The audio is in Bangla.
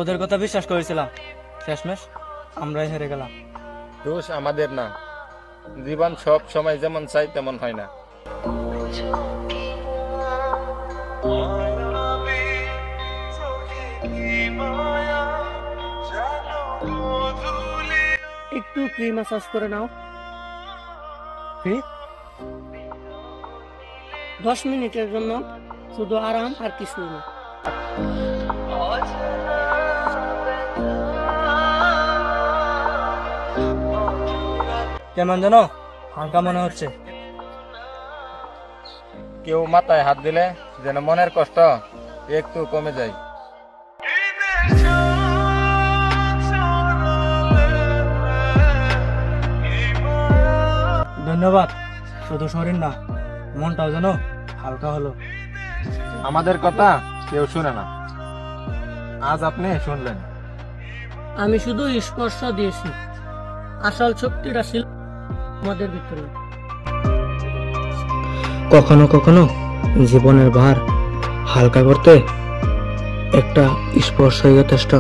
ওদের কথা বিশ্বাস করেছিলাম, শেষমেশ আমরাই হেরে গেলাম। দোষ আমাদের না, জীবন সব সময় যেমন চাই তেমন হয় না। একটু ফ্রি ম্যাসাজ করে নাও। 10 মিনিটের জন্য, শুধু আরাম আর কিছুই না। কেমন যেন হালকা মনে হচ্ছে। কেউ মাথায় হাত দিলে যেন মনের কষ্ট একটু কমে যায়। ধন্যবাদ। শুধু শরীর না, মনটাও যেন হালকা হলো। আমাদের কথা কেউ শুনে না, আজ আপনি শুনলেন। আমি শুধু স্পর্শ দিয়েছি, আসল শক্তিটা ছিল আমাদের ভিতরে। কখনো কখনো জীবনের ভার হালকা করতে একটা স্পর্শই যথেষ্ট।